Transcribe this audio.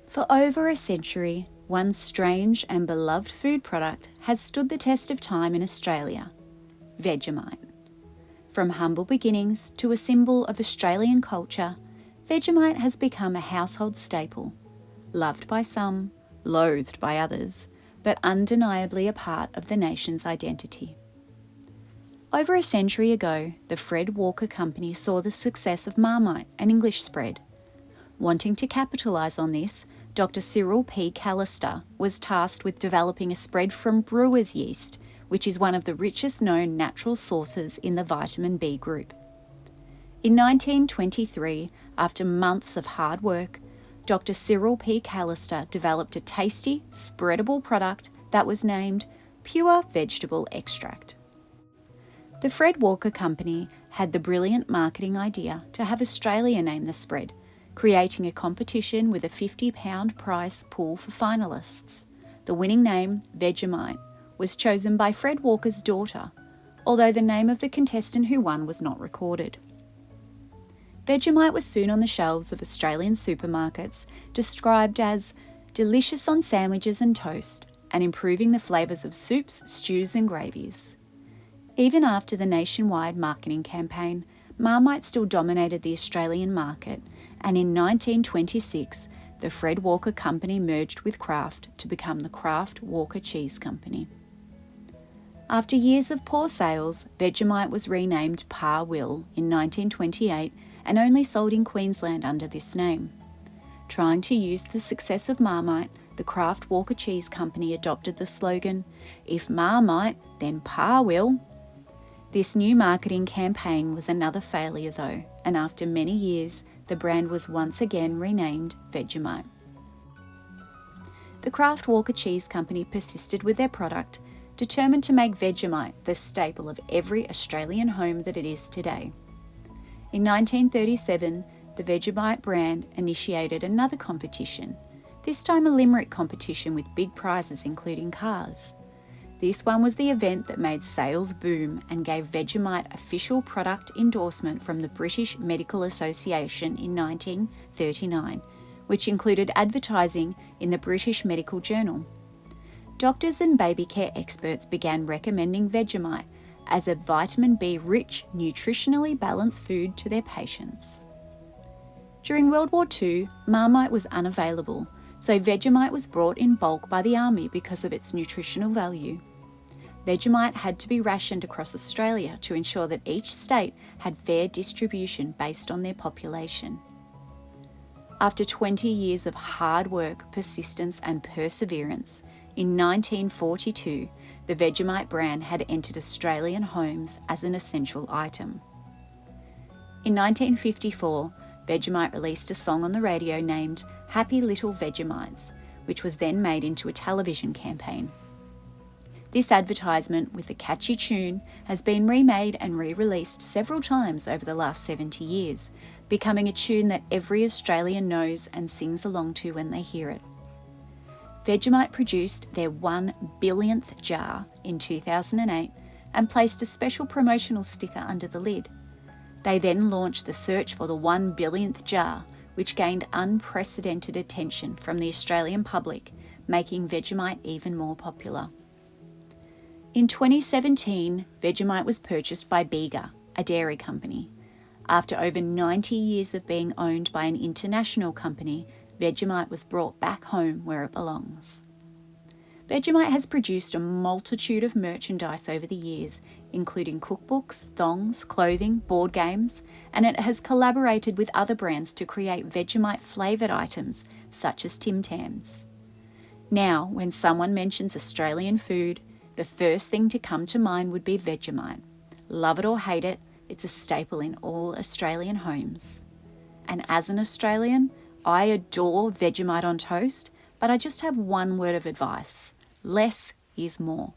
For over a century, one strange and beloved food product has stood the test of time in Australia: Vegemite. From humble beginnings to a symbol of Australian culture, Vegemite has become a household staple, loved by some, loathed by others, but undeniably a part of the nation's identity. Over a century ago, the Fred Walker Company saw the success of Marmite, an English spread. Wanting to capitalise on this, Dr. Cyril P. Callister was tasked with developing a spread from brewer's yeast, which is one of the richest known natural sources in the vitamin B group. In 1923, after months of hard work, Dr. Cyril P. Callister developed a tasty, spreadable product that was named Pure Vegetable Extract. The Fred Walker Company had the brilliant marketing idea to have Australia name the spread, creating a competition with a £50 prize pool for finalists. The winning name, Vegemite, was chosen by Fred Walker's daughter, although the name of the contestant who won was not recorded. Vegemite was soon on the shelves of Australian supermarkets, described as delicious on sandwiches and toast, and improving the flavours of soups, stews and gravies. Even after the nationwide marketing campaign, Marmite still dominated the Australian market, and in 1926, the Fred Walker Company merged with Kraft to become the Kraft Walker Cheese Company. After years of poor sales, Vegemite was renamed Pa Will in 1928 and only sold in Queensland under this name. Trying to use the success of Marmite, the Kraft Walker Cheese Company adopted the slogan, "If Marmite, then Pa Will." This new marketing campaign was another failure though, and after many years, the brand was once again renamed Vegemite. The Kraft Walker Cheese Company persisted with their product, determined to make Vegemite the staple of every Australian home that it is today. In 1937, the Vegemite brand initiated another competition, this time a limerick competition with big prizes including cars. This one was the event that made sales boom and gave Vegemite official product endorsement from the British Medical Association in 1939, which included advertising in the British Medical Journal. Doctors and baby care experts began recommending Vegemite as a vitamin B-rich, nutritionally balanced food to their patients. During World War II, Marmite was unavailable, so Vegemite was brought in bulk by the army because of its nutritional value. Vegemite had to be rationed across Australia to ensure that each state had fair distribution based on their population. After 20 years of hard work, persistence and perseverance, in 1942, the Vegemite brand had entered Australian homes as an essential item. In 1954, Vegemite released a song on the radio named Happy Little Vegemites, which was then made into a television campaign. This advertisement, with a catchy tune, has been remade and re-released several times over the last 70 years, becoming a tune that every Australian knows and sings along to when they hear it. Vegemite produced their 1 billionth jar in 2008 and placed a special promotional sticker under the lid. They then launched the search for the 1 billionth jar, which gained unprecedented attention from the Australian public, making Vegemite even more popular. In 2017, Vegemite was purchased by Bega, a dairy company. After over 90 years of being owned by an international company, Vegemite was brought back home where it belongs. Vegemite has produced a multitude of merchandise over the years, including cookbooks, thongs, clothing, board games, and it has collaborated with other brands to create Vegemite flavoured items such as Tim Tams. Now, when someone mentions Australian food, the first thing to come to mind would be Vegemite. Love it or hate it, it's a staple in all Australian homes. And as an Australian, I adore Vegemite on toast, but I just have one word of advice: less is more.